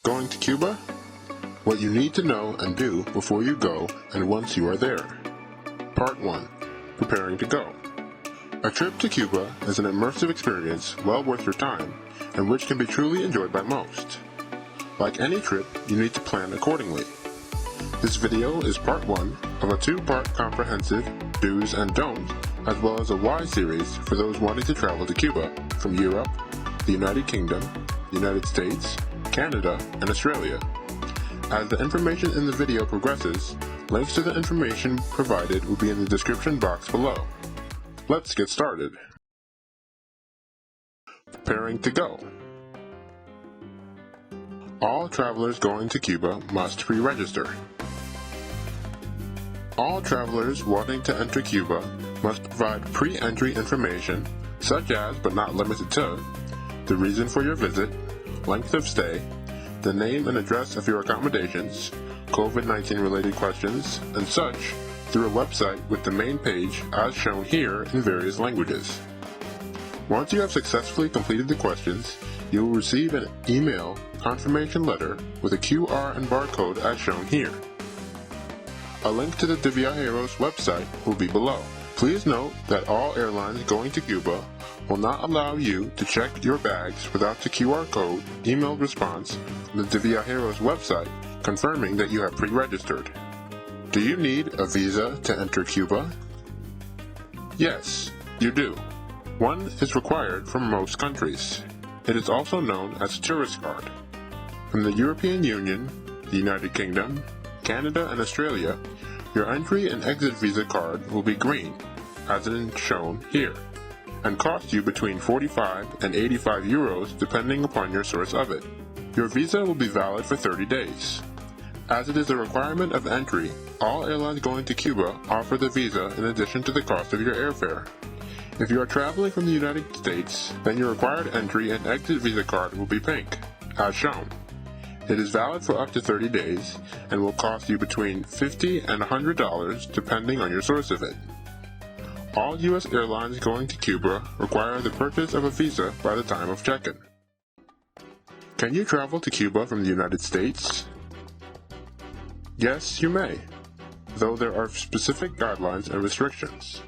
Going to Cuba? What you need to know and do before you go and once you are there. Part 1. Preparing to go. A trip to Cuba is an immersive experience well worth your time and which can be truly enjoyed by most. Like any trip, you need to plan accordingly. This video is part 1 of a 2-part comprehensive do's and don'ts as well as a why series for those wanting to travel to Cuba from Europe, the United Kingdom, United States, Canada, and Australia. As the information in the video progresses, links to the information provided will be in the description box below. Let's get started. Preparing to go. All travelers going to Cuba must pre-register. All travelers wanting to enter Cuba must provide pre-entry information such as, but not limited to, the reason for your visit, length of stay, the name and address of your accommodations, COVID-19 related questions, and such through a website with the main page as shown here in various languages. Once you have successfully completed the questions, you will receive an email confirmation letter with a QR and barcode as shown here. A link to the DViajeros website will be below. Please note that all airlines going to Cuba will not allow you to check your bags without the QR code emailed response from the DViajeros website confirming that you have pre-registered. Do you need a visa to enter Cuba? Yes, you do. One is required from most countries. It is also known as a tourist card. From the European Union, the United Kingdom, Canada, and Australia, your entry and exit visa card will be green, as it is shown here, and cost you between 45 and 85 euros depending upon your source of it. Your visa will be valid for 30 days. As it is a requirement of entry, all airlines going to Cuba offer the visa in addition to the cost of your airfare. If you are traveling from the United States, then your required entry and exit visa card will be pink, as shown. It is valid for up to 30 days and will cost you between $50 and $100 depending on your source of it. All U.S. airlines going to Cuba require the purchase of a visa by the time of check-in. Can you travel to Cuba from the United States? Yes, you may, though there are specific guidelines and restrictions.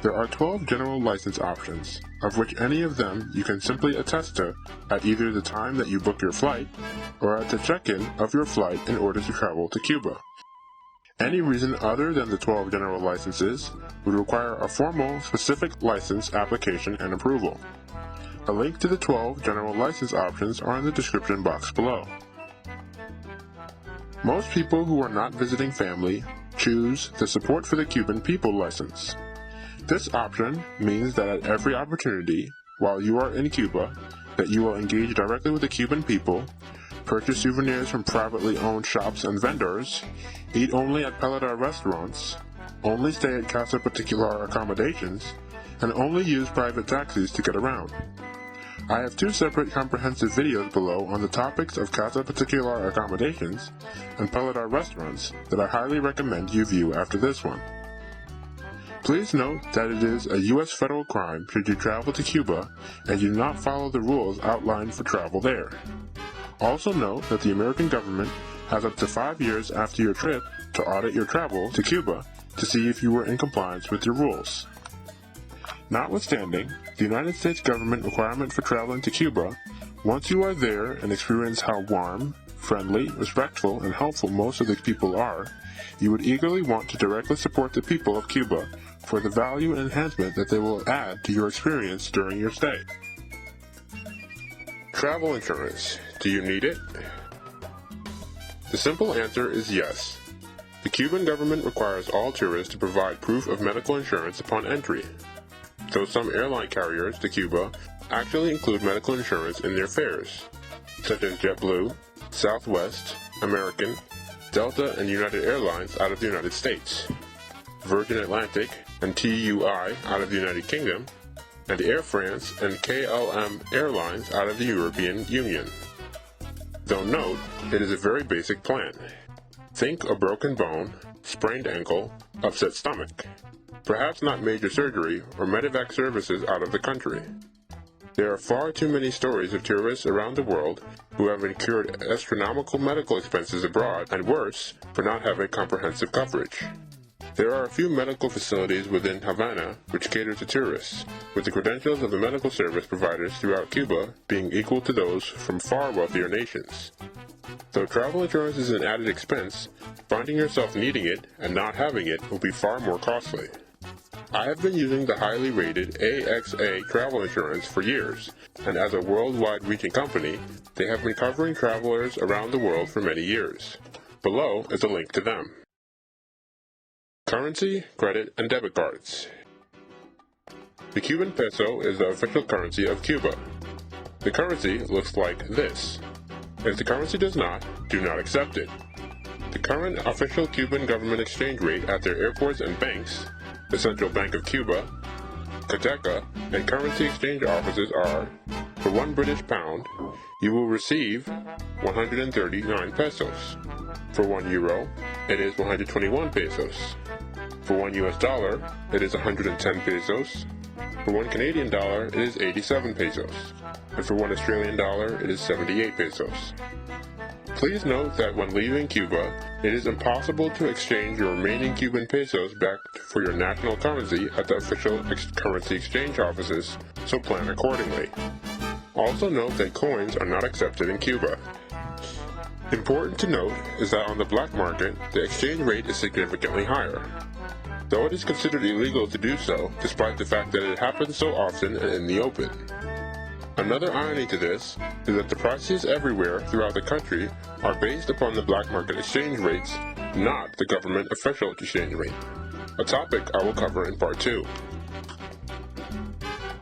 There are 12 general license options, of which any of them you can simply attest to at either the time that you book your flight or at the check-in of your flight in order to travel to Cuba. Any reason other than the 12 general licenses would require a formal, specific license application and approval. A link to the 12 general license options are in the description box below. Most people who are not visiting family choose the Support for the Cuban People license. This option means that at every opportunity, while you are in Cuba, that you will engage directly with the Cuban people, purchase souvenirs from privately owned shops and vendors, eat only at Paladar restaurants, only stay at Casa Particular accommodations, and only use private taxis to get around. I have 2 separate comprehensive videos below on the topics of Casa Particular accommodations and Paladar restaurants that I highly recommend you view after this one. Please note that it is a U.S. federal crime should you travel to Cuba and you do not follow the rules outlined for travel there. Also note that the American government has up to 5 years after your trip to audit your travel to Cuba to see if you were in compliance with your rules. Notwithstanding the United States government requirement for traveling to Cuba, once you are there and experience how warm, friendly, respectful, and helpful most of the people are, you would eagerly want to directly support the people of Cuba for the value and enhancement that they will add to your experience during your stay. Travel insurance. Do you need it? The simple answer is yes. The Cuban government requires all tourists to provide proof of medical insurance upon entry, though some airline carriers to Cuba actually include medical insurance in their fares, such as JetBlue, Southwest, American, Delta, and United Airlines out of the United States, Virgin Atlantic and TUI out of the United Kingdom, and Air France and KLM Airlines out of the European Union. Though note, it is a very basic plan. Think a broken bone, sprained ankle, upset stomach. Perhaps not major surgery or medevac services out of the country. There are far too many stories of tourists around the world who have incurred astronomical medical expenses abroad, and worse, for not having comprehensive coverage. There are a few medical facilities within Havana which cater to tourists, with the credentials of the medical service providers throughout Cuba being equal to those from far wealthier nations. Though travel insurance is an added expense, finding yourself needing it and not having it will be far more costly. I have been using the highly rated AXA travel insurance for years, and as a worldwide reaching company, they have been covering travelers around the world for many years. Below is a link to them. Currency, credit, and debit cards. The Cuban peso is the official currency of Cuba. The currency looks like this. If the currency does not, do not accept it. The current official Cuban government exchange rate at their airports and banks, the Central Bank of Cuba, Cateca, and currency exchange offices are, for 1 British pound, you will receive 139 pesos. For 1 euro, it is 121 pesos. For 1 US dollar, it is 110 pesos. For 1 Canadian dollar, it is 87 pesos. And for 1 Australian dollar, it is 78 pesos. Please note that when leaving Cuba, it is impossible to exchange your remaining Cuban pesos back for your national currency at the official currency exchange offices, so plan accordingly. Also note that coins are not accepted in Cuba. Important to note is that on the black market, the exchange rate is significantly higher, though it is considered illegal to do so, despite the fact that it happens so often and in the open. Another irony to this is that the prices everywhere throughout the country are based upon the black market exchange rates, not the government official exchange rate, a topic I will cover in part 2.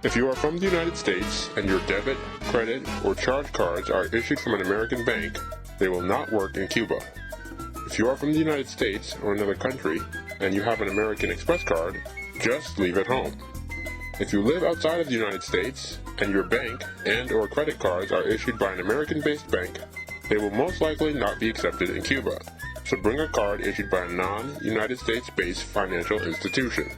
If you are from the United States and your debit, credit, or charge cards are issued from an American bank, they will not work in Cuba. If you are from the United States or another country and you have an American Express card, just leave it home. If you live outside of the United States and your bank and/or credit cards are issued by an American-based bank, they will most likely not be accepted in Cuba, so bring a card issued by a non-United States-based financial institution.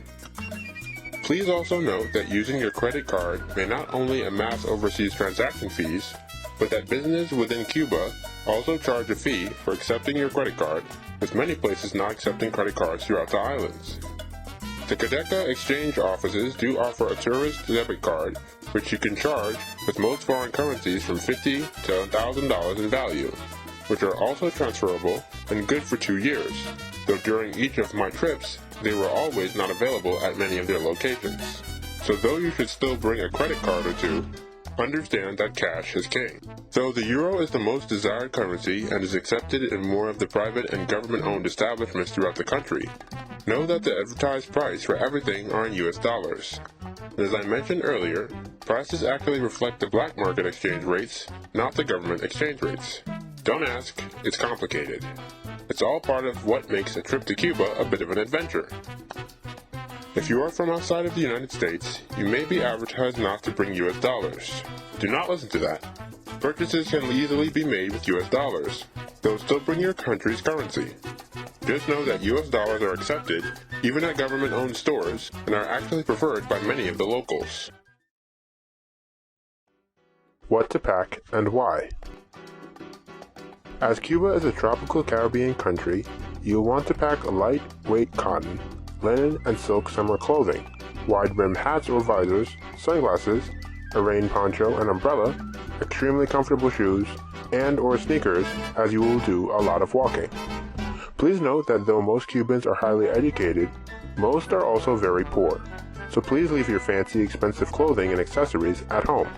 Please also note that using your credit card may not only amass overseas transaction fees, but that businesses within Cuba also charge a fee for accepting your credit card, with many places not accepting credit cards throughout the islands. The Cateca exchange offices do offer a tourist debit card, which you can charge with most foreign currencies from $50 to $1,000 in value, which are also transferable and good for 2 years, though during each of my trips, they were always not available at many of their locations. So though you should still bring a credit card or two, understand that cash is king. Though the euro is the most desired currency and is accepted in more of the private and government-owned establishments throughout the country, know that the advertised price for everything are in US dollars. And as I mentioned earlier, prices actually reflect the black market exchange rates, not the government exchange rates. Don't ask, it's complicated. It's all part of what makes a trip to Cuba a bit of an adventure. If you are from outside of the United States, you may be advertised not to bring US dollars. Do not listen to that. Purchases can easily be made with US dollars, though still bring your country's currency. Just know that US dollars are accepted, even at government-owned stores, and are actually preferred by many of the locals. What to pack and why? As Cuba is a tropical Caribbean country, you will want to pack lightweight cotton, linen and silk summer clothing, wide-brimmed hats or visors, sunglasses, a rain poncho and umbrella, extremely comfortable shoes, and/or sneakers, as you will do a lot of walking. Please note that though most Cubans are highly educated, most are also very poor, so please leave your fancy, expensive clothing and accessories at home.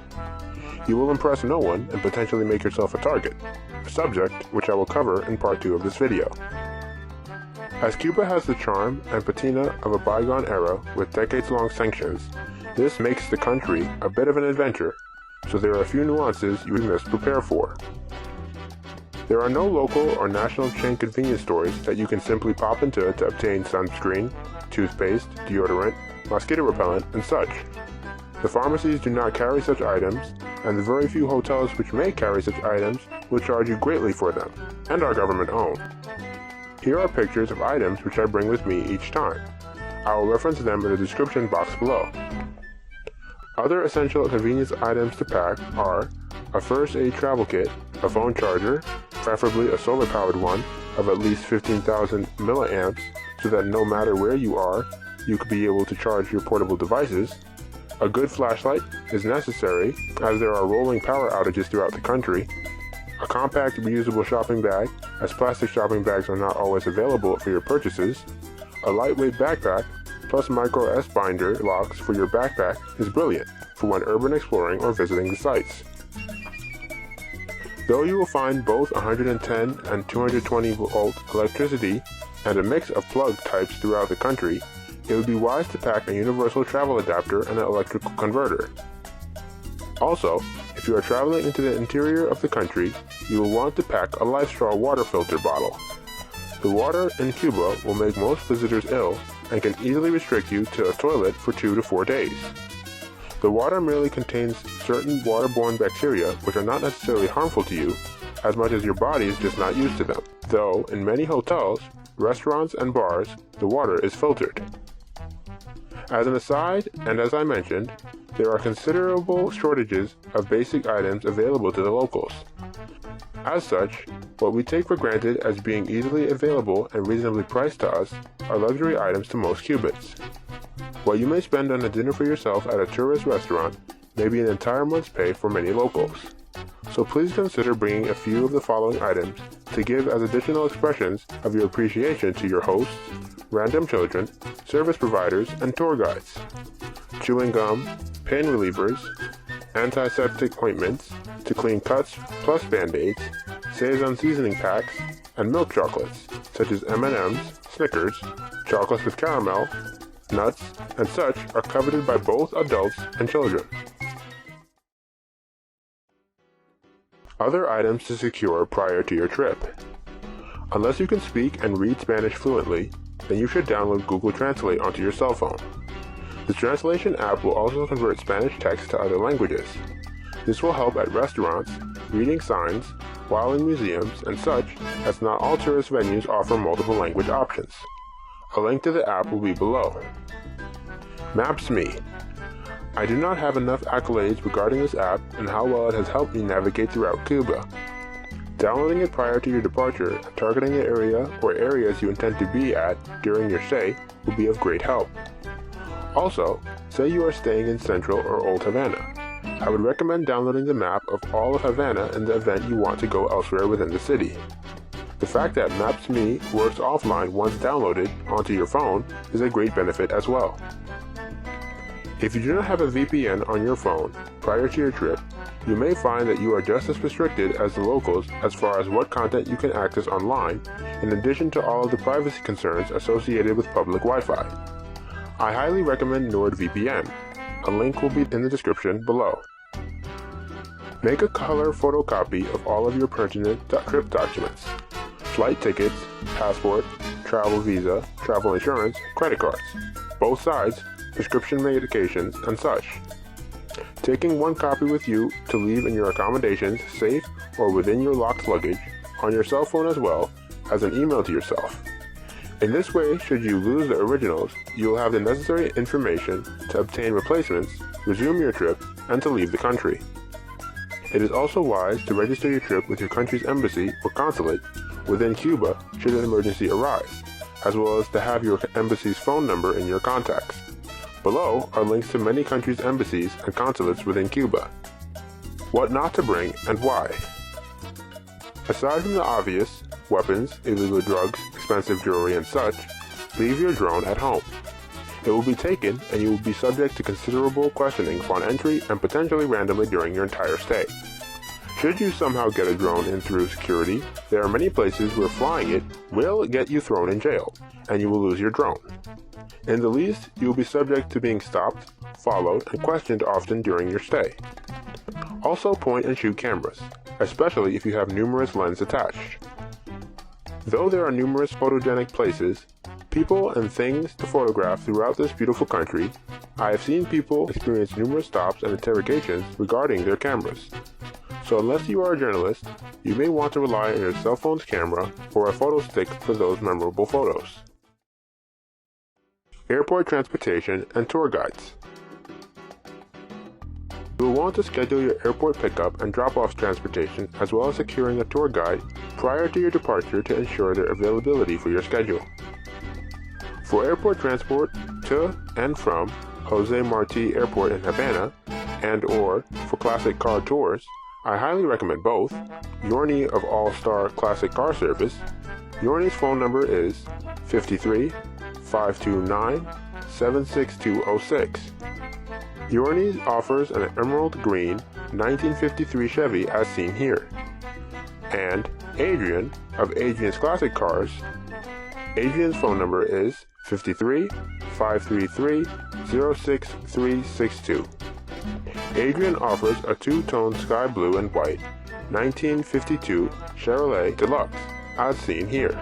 You will impress no one and potentially make yourself a target, a subject which I will cover in part 2 of this video. As Cuba has the charm and patina of a bygone era with decades-long sanctions, this makes the country a bit of an adventure, so there are a few nuances you must prepare for. There are no local or national chain convenience stores that you can simply pop into to obtain sunscreen, toothpaste, deodorant, mosquito repellent, and such. The pharmacies do not carry such items, and the very few hotels which may carry such items will charge you greatly for them, and are government-owned. Here are pictures of items which I bring with me each time. I will reference them in the description box below. Other essential convenience items to pack are a first aid travel kit, a phone charger, preferably a solar-powered one of at least 15,000 milliamps so that no matter where you are, you could be able to charge your portable devices. A good flashlight is necessary as there are rolling power outages throughout the country. A compact reusable shopping bag, as plastic shopping bags are not always available for your purchases. A lightweight backpack plus micro S binder locks for your backpack is brilliant for when urban exploring or visiting the sites. Though you will find both 110 and 220 volt electricity and a mix of plug types throughout the country, it would be wise to pack a universal travel adapter and an electrical converter. Also, if you are traveling into the interior of the country, you will want to pack a LifeStraw water filter bottle. The water in Cuba will make most visitors ill and can easily restrict you to a toilet for 2 to 4 days. The water merely contains certain waterborne bacteria which are not necessarily harmful to you, as much as your body is just not used to them, though in many hotels, restaurants, and bars, the water is filtered. As an aside, and as I mentioned, there are considerable shortages of basic items available to the locals. As such, what we take for granted as being easily available and reasonably priced to us are luxury items to most Cubans. What you may spend on a dinner for yourself at a tourist restaurant may be an entire month's pay for many locals. So please consider bringing a few of the following items to give as additional expressions of your appreciation to your hosts, random children, service providers, and tour guides. Chewing gum, pain relievers, antiseptic ointments to clean cuts plus band-aids, Saison seasoning packs, and milk chocolates, such as M&M's, Snickers, chocolates with caramel, nuts, and such are coveted by both adults and children. Other items to secure prior to your trip. Unless you can speak and read Spanish fluently, then you should download Google Translate onto your cell phone. The translation app will also convert Spanish text to other languages. This will help at restaurants, reading signs, while in museums, and such, as not all tourist venues offer multiple language options. A link to the app will be below. Maps.me. I do not have enough accolades regarding this app and how well it has helped me navigate throughout Cuba. Downloading it prior to your departure and targeting the area or areas you intend to be at during your stay will be of great help. Also, say you are staying in Central or Old Havana. I would recommend downloading the map of all of Havana in the event you want to go elsewhere within the city. The fact that Maps.me works offline once downloaded onto your phone is a great benefit as well. If you do not have a VPN on your phone prior to your trip, you may find that you are just as restricted as the locals as far as what content you can access online, in addition to all of the privacy concerns associated with public Wi-Fi. I highly recommend NordVPN. A link will be in the description below. Make a color photocopy of all of your pertinent trip documents: flight tickets, passport, travel visa, travel insurance, credit cards, both sides, prescription medications, and such. Taking one copy with you to leave in your accommodations, safe or within your locked luggage, on your cell phone as well as an email to yourself. In this way, should you lose the originals, you will have the necessary information to obtain replacements, resume your trip, and to leave the country. It is also wise to register your trip with your country's embassy or consulate within Cuba should an emergency arise, as well as to have your embassy's phone number in your contacts. Below are links to many countries' embassies and consulates within Cuba. What not to bring and why. Aside from the obvious, weapons, illegal drugs, expensive jewelry, and such, leave your drone at home. It will be taken and you will be subject to considerable questioning upon entry and potentially randomly during your entire stay. Should you somehow get a drone in through security, there are many places where flying it will get you thrown in jail, and you will lose your drone. In the least, you will be subject to being stopped, followed, and questioned often during your stay. Also point and shoot cameras, especially if you have numerous lenses attached. Though there are numerous photogenic places, people, and things to photograph throughout this beautiful country, I have seen people experience numerous stops and interrogations regarding their cameras. So unless you are a journalist, you may want to rely on your cell phone's camera or a photo stick for those memorable photos. Airport transportation and tour guides. You will want to schedule your airport pickup and drop-off transportation as well as securing a tour guide prior to your departure to ensure their availability for your schedule. For airport transport to and from Jose Marti Airport in Havana and/or for classic car tours, I highly recommend both Yorni of All-Star Classic Car Service. Yorni's phone number is 53-529-76206. Yorni offers an emerald green 1953 Chevy as seen here. And Adrian of Adrian's Classic Cars. Adrian's phone number is 53-533-06362. Adrian offers a two-tone sky blue and white 1952 Chevrolet Deluxe as seen here.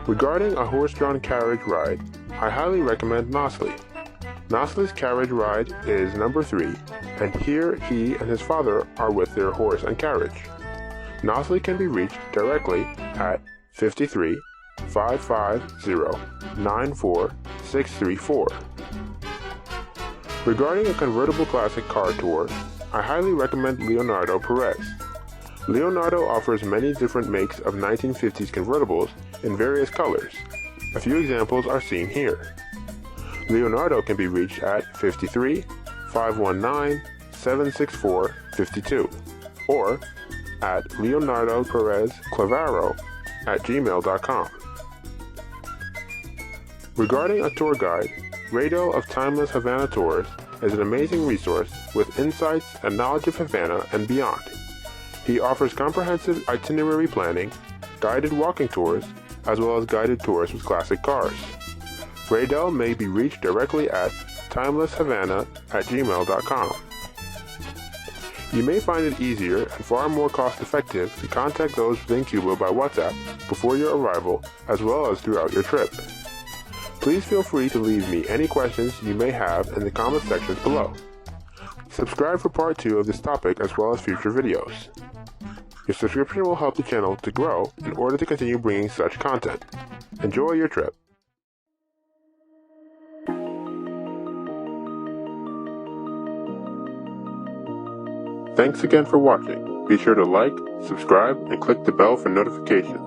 Regarding a horse-drawn carriage ride, I highly recommend Nosley. Nosley's carriage ride is number 3, and here he and his father are with their horse and carriage. Nosley can be reached directly at 53-550-94634. Regarding a convertible classic car tour, I highly recommend Leonardoperez. Leonardo offers many different makes of 1950s convertibles in various colors. A few examples are seen here. Leonardo can be reached at 53-519-764-52 or at Leonardoperezclavero at gmail.com. Regarding a tour guide, Raidel of Timeless Havana Tours is an amazing resource with insights and knowledge of Havana and beyond. He offers comprehensive itinerary planning, guided walking tours, as well as guided tours with classic cars. Raidel may be reached directly at timelesshavana@gmail.com. You may find it easier and far more cost-effective to contact those within Cuba by WhatsApp before your arrival as well as throughout your trip. Please feel free to leave me any questions you may have in the comment sections below. Subscribe for part 2 of this topic as well as future videos. Your subscription will help the channel to grow in order to continue bringing such content. Enjoy your trip. Thanks again for watching. Be sure to like, subscribe, and click the bell for notifications.